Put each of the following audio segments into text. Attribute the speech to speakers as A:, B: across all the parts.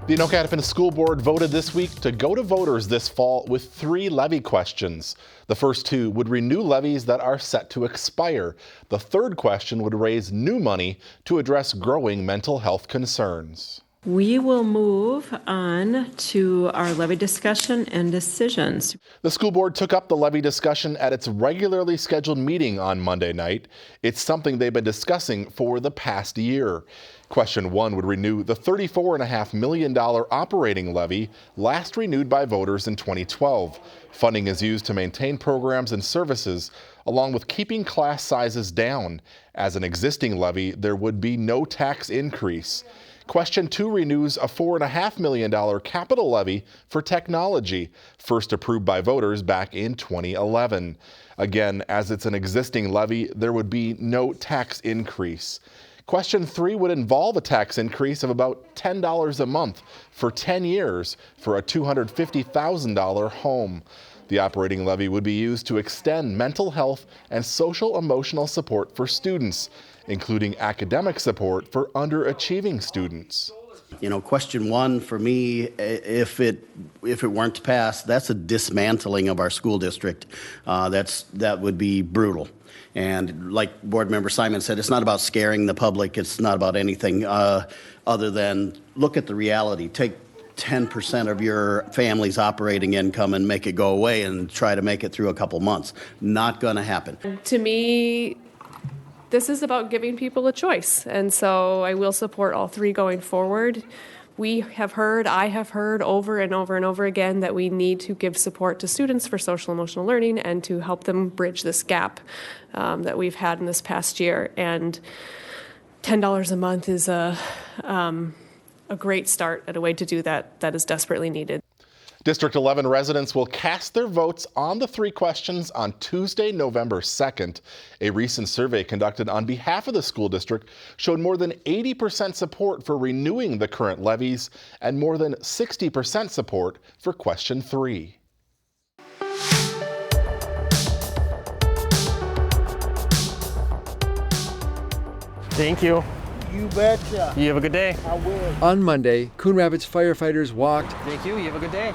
A: The Anoka School Board voted this week to go to voters this fall with 3 levy questions. The first 2 would renew levies that are set to expire. The third question would raise new money to address growing mental health concerns.
B: We will move on to our levy discussion and decisions.
A: The school board took up the levy discussion at its regularly scheduled meeting on Monday night. It's something they've been discussing for the past year. Question 1 would renew the $34.5 million operating levy last renewed by voters in 2012. Funding is used to maintain programs and services, along with keeping class sizes down. As an existing levy, there would be no tax increase. Question 2 renews a $4.5 million capital levy for technology, first approved by voters back in 2011. Again, as it's an existing levy, there would be no tax increase. Question 3 would involve a tax increase of about $10 a month for 10 years for a $250,000 home. The operating levy would be used to extend mental health and social emotional support for students, including academic support for underachieving students.
C: You know, question 1 for me, if it weren't passed, that's a dismantling of our school district. That would be brutal. And like Board Member Simon said, it's not about scaring the public. It's not about anything other than look at the reality. Take 10% of your family's operating income and make it go away and try to make it through a couple months. Not going to happen.
D: To me, this is about giving people a choice, and so I will support all 3 going forward. I have heard over and over and over again that we need to give support to students for social emotional learning and to help them bridge this gap that we've had in this past year. And $10 a month is a great start at a way to do that that is desperately needed.
A: District 11 residents will cast their votes on the 3 questions on Tuesday, November 2nd. A recent survey conducted on behalf of the school district showed more than 80% support for renewing the current levies and more than 60% support for question 3.
E: Thank you.
F: You betcha.
E: You have a good day.
F: I will.
G: On Monday, Coon Rapids firefighters walked
E: Thank you. You have a good day.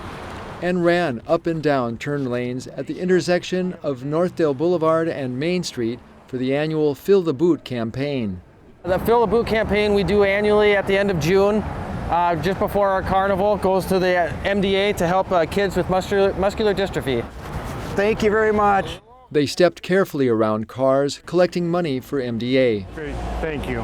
G: and ran up and down turn lanes at the intersection of Northdale Boulevard and Main Street for the annual Fill the Boot campaign.
E: The Fill the Boot campaign we do annually at the end of June, just before our carnival, goes to the MDA to help kids with muscular dystrophy.
F: Thank you very much.
G: They stepped carefully around cars, collecting money for MDA.
H: Great, thank you.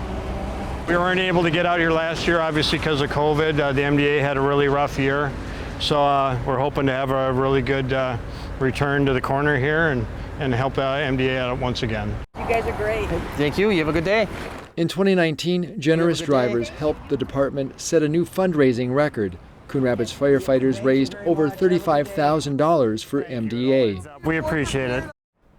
H: We weren't able to get out here last year, obviously, because of COVID. The MDA had a really rough year. So we're hoping to have a really good return to the corner here and help MDA out once again.
I: You guys are great.
E: Thank you. You have a good day.
G: In 2019, generous drivers helped the department set a new fundraising record. Coon Rapids firefighters raised over $35,000 for MDA.
H: We appreciate it.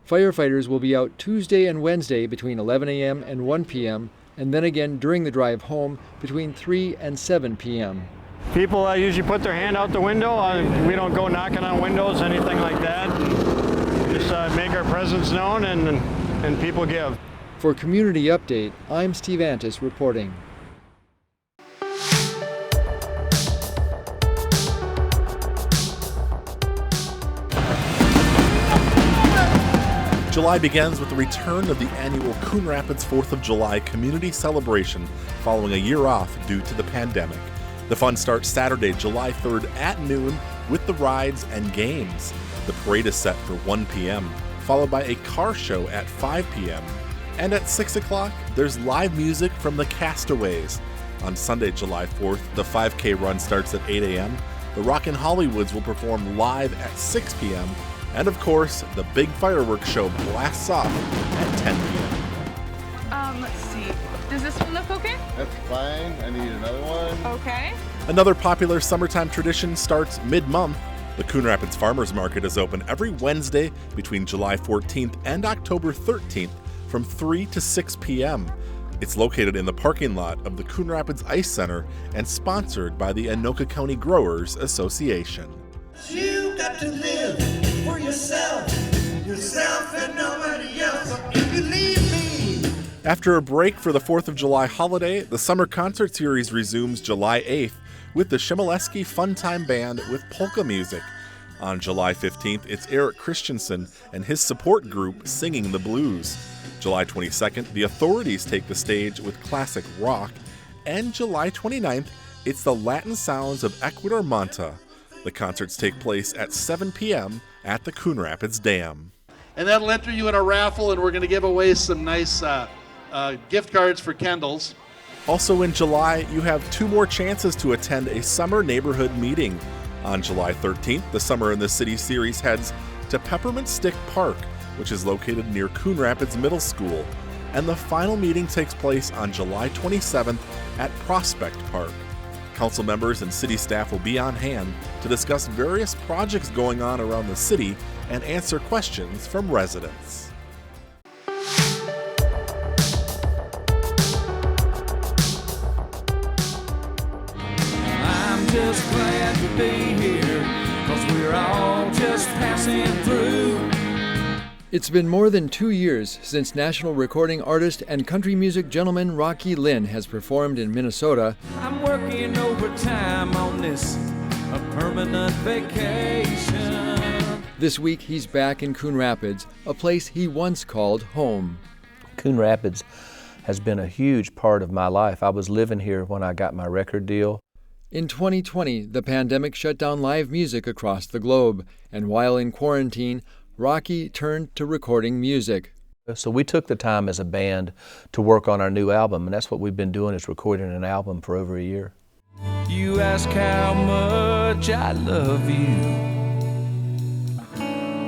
G: Firefighters will be out Tuesday and Wednesday between 11 a.m. and 1 p.m., and then again during the drive home between 3 and 7 p.m.
H: People usually put their hand out the window. We don't go knocking on windows, anything like that. Just make our presence known and people give.
G: For Community Update, I'm Steve Antis reporting.
A: July begins with the return of the annual Coon Rapids 4th of July community celebration following a year off due to the pandemic. The fun starts Saturday, July 3rd at noon with the rides and games. The parade is set for 1 p.m., followed by a car show at 5 p.m. And at 6 o'clock, there's live music from the Castaways. On Sunday, July 4th, the 5K run starts at 8 a.m. The Rockin' Hollywoods will perform live at 6 p.m., and of course, the big fireworks show blasts off at 10 p.m.
I: Let's see. Does this one look okay?
J: That's fine. I need another one.
I: Okay.
A: Another popular summertime tradition starts mid-month. The Coon Rapids Farmers Market is open every Wednesday between July 14th and October 13th from 3 to 6 p.m. It's located in the parking lot of the Coon Rapids Ice Center and sponsored by the Anoka County Growers Association.
K: You got to live for yourself and nobody else. If you leave me.
A: After a break for the 4th of July holiday, the summer concert series resumes July 8th with the Shimoleski Fun Time Band with polka music. On July 15th, it's Eric Christensen and his support group singing the blues. July 22nd, the Authorities take the stage with classic rock. And July 29th, it's the Latin Sounds of Ecuador Manta. The concerts take place at 7 p.m. at the Coon Rapids Dam.
L: And that'll enter you in a raffle, and we're going to give away some nice gift cards for Kendall's.
A: Also in July, you have 2 more chances to attend a summer neighborhood meeting. On July 13th, the Summer in the City series heads to Peppermint Stick Park, which is located near Coon Rapids Middle School. And the final meeting takes place on July 27th at Prospect Park. Council members and city staff will be on hand to discuss various projects going on around the city and answer questions from residents.
K: I'm just glad to be here, 'cause we're all just passing through.
G: It's been more than 2 years since national recording artist and country music gentleman Rocky Lynn has performed in Minnesota.
K: I'm working overtime on this, a permanent vacation.
G: This week he's back in Coon Rapids, a place he once called home.
M: Coon Rapids has been a huge part of my life. I was living here when I got my record deal.
G: In 2020, the pandemic shut down live music across the globe, and while in quarantine, Rocky turned to recording music.
M: So we took the time as a band to work on our new album, and that's what we've been doing, is recording an album for over a year.
K: You ask how much I love you.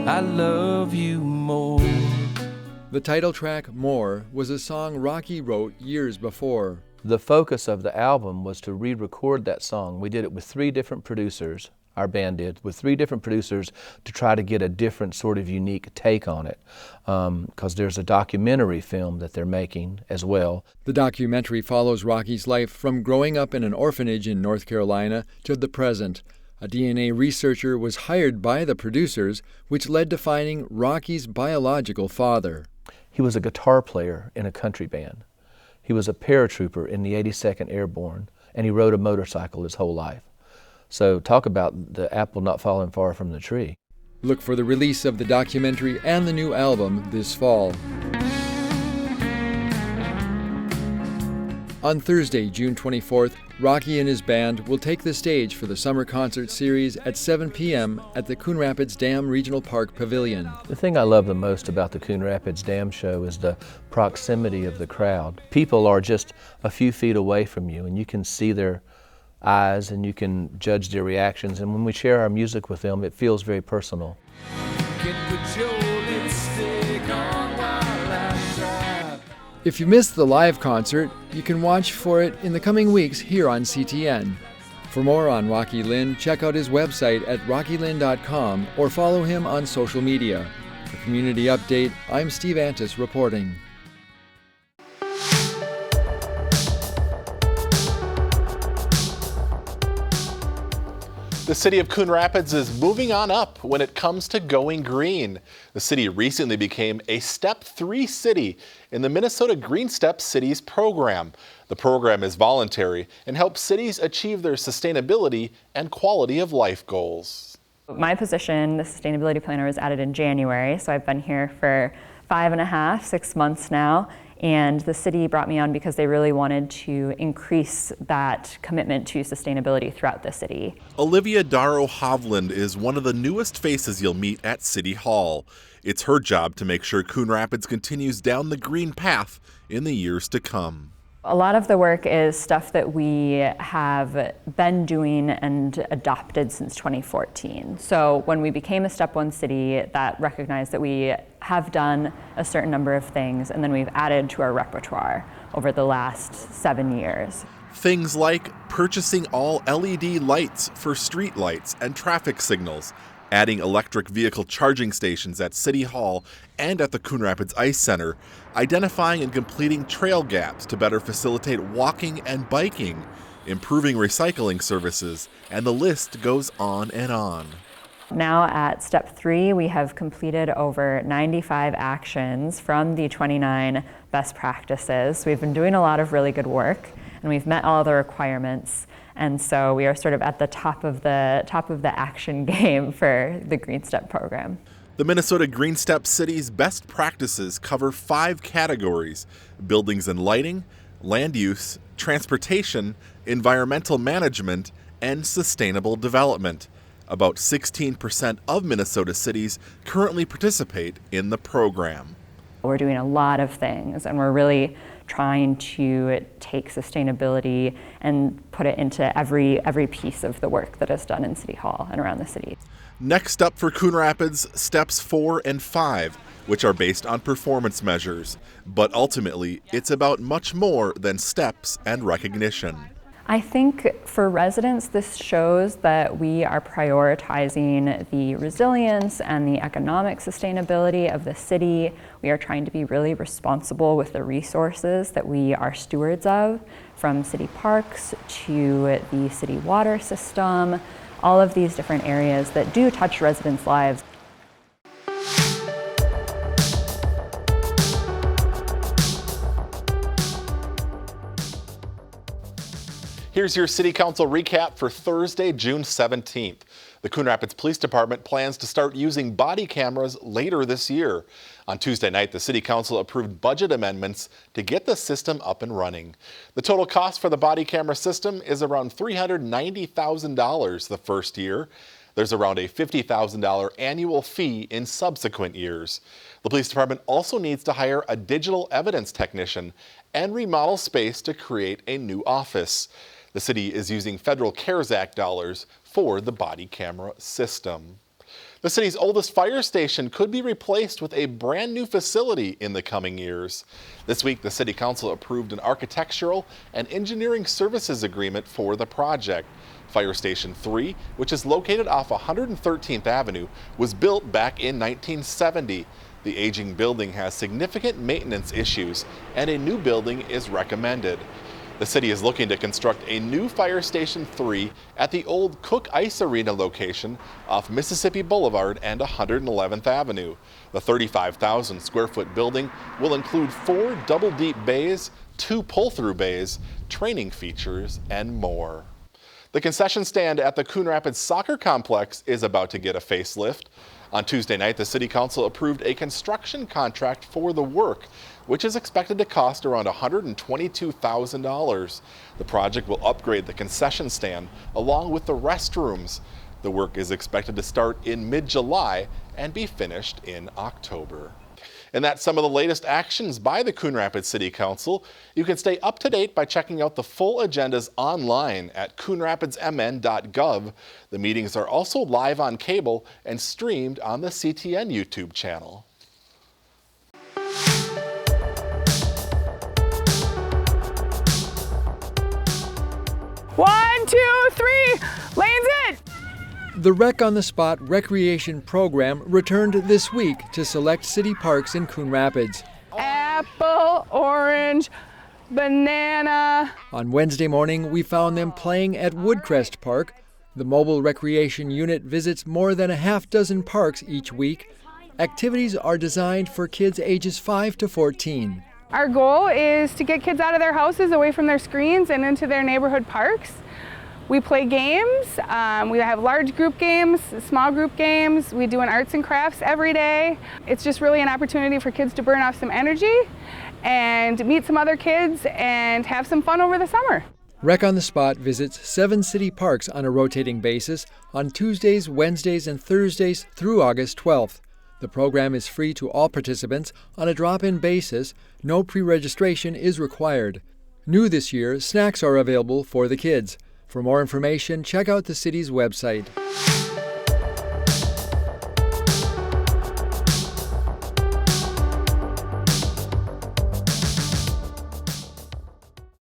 K: I love you more.
G: The title track, More, was a song Rocky wrote years before.
M: The focus of the album was to re-record that song. We did it with 3 different producers. Our band did, with 3 different producers, to try to get a different sort of unique take on it, because there's a documentary film that they're making as well.
G: The documentary follows Rocky's life from growing up in an orphanage in North Carolina to the present. A DNA researcher was hired by the producers, which led to finding Rocky's biological father.
M: He was a guitar player in a country band. He was a paratrooper in the 82nd Airborne, and he rode a motorcycle his whole life. So talk about the apple not falling far from the tree.
G: Look for the release of the documentary and the new album this fall. On Thursday, June 24th, Rocky and his band will take the stage for the summer concert series at 7 p.m. at the Coon Rapids Dam Regional Park Pavilion.
M: The thing I love the most about the Coon Rapids Dam show is the proximity of the crowd. People are just a few feet away from you, and you can see their eyes and you can judge their reactions, and when we share our music with them, it feels very personal.
G: If you missed the live concert, you can watch for it in the coming weeks here on CTN. For more on Rocky Lynn, check out his website at rockylynn.com or follow him on social media. For Community Update, I'm Steve Antis reporting.
A: The city of Coon Rapids is moving on up when it comes to going green. The city recently became a Step 3 city in the Minnesota Green Step Cities program. The program is voluntary and helps cities achieve their sustainability and quality of life goals.
N: My position, the sustainability planner, was added in January, so I've been here for 5.5, 6 months now. And the city brought me on because they really wanted to increase that commitment to sustainability throughout the city.
A: Olivia Darrow Hovland is one of the newest faces you'll meet at City Hall. It's her job to make sure Coon Rapids continues down the green path in the years to come.
N: A lot of the work is stuff that we have been doing and adopted since 2014. So when we became a Step 1 city, that recognized that we have done a certain number of things, and then we've added to our repertoire over the last 7 years.
A: Things like purchasing all LED lights for street lights and traffic signals, adding electric vehicle charging stations at City Hall and at the Coon Rapids Ice Center, identifying and completing trail gaps to better facilitate walking and biking, improving recycling services, and the list goes on and on.
N: Now at Step 3, we have completed over 95 actions from the 29 best practices. We've been doing a lot of really good work, and we've met all the requirements. And so we are sort of at the top of the action game for the Green Step program.
A: The Minnesota Green Step City's best practices cover 5 categories: buildings and lighting, land use, transportation, environmental management, and sustainable development. About 16% of Minnesota cities currently participate in the program.
N: We're doing a lot of things, and we're really trying to take sustainability and put it into every piece of the work that is done in City Hall and around the city.
A: Next up for Coon Rapids, steps 4 and 5, which are based on performance measures. But ultimately, it's about much more than steps and recognition.
N: I think for residents, this shows that we are prioritizing the resilience and the economic sustainability of the city. We are trying to be really responsible with the resources that we are stewards of, from city parks to the city water system, all of these different areas that do touch residents' lives.
A: Here's your City Council recap for Thursday, June 17th. The Coon Rapids Police Department plans to start using body cameras later this year. On Tuesday night, the City Council approved budget amendments to get the system up and running. The total cost for the body camera system is around $390,000 the first year. There's around a $50,000 annual fee in subsequent years. The police department also needs to hire a digital evidence technician and remodel space to create a new office. The city is using federal CARES Act dollars for the body camera system. The city's oldest fire station could be replaced with a brand new facility in the coming years. This week, the City Council approved an architectural and engineering services agreement for the project. Fire Station 3, which is located off 113th Avenue, was built back in 1970. The aging building has significant maintenance issues, and a new building is recommended. The city is looking to construct a new Fire Station 3 at the old Cook Ice Arena location off Mississippi Boulevard and 111th Avenue. The 35,000 square foot building will include 4 double deep bays, 2 pull-through bays, training features, and more. The concession stand at the Coon Rapids Soccer Complex is about to get a facelift. On Tuesday night, the City Council approved a construction contract for the work, which is expected to cost around $122,000. The project will upgrade the concession stand along with the restrooms. The work is expected to start in mid-July and be finished in October. And that's some of the latest actions by the Coon Rapids City Council. You can stay up to date by checking out the full agendas online at coonrapidsmn.gov. The meetings are also live on cable and streamed on the CTN YouTube channel.
I: One, two, three, lanes it!
G: The Rec on the Spot recreation program returned this week to select city parks in Coon Rapids.
I: Apple, orange, banana.
G: On Wednesday morning, we found them playing at Woodcrest Park. The mobile recreation unit visits more than a half dozen parks each week. Activities are designed for kids ages 5 to 14.
I: Our goal is to get kids out of their houses, away from their screens, and into their neighborhood parks. We play games. We have large group games, small group games. We do an arts and crafts every day. It's just really an opportunity for kids to burn off some energy and meet some other kids and have some fun over the summer.
G: Rec on the Spot visits 7 city parks on a rotating basis on Tuesdays, Wednesdays, and Thursdays through August 12th. The program is free to all participants on a drop-in basis. No pre-registration is required. New this year, snacks are available for the kids. For more information, check out the city's website.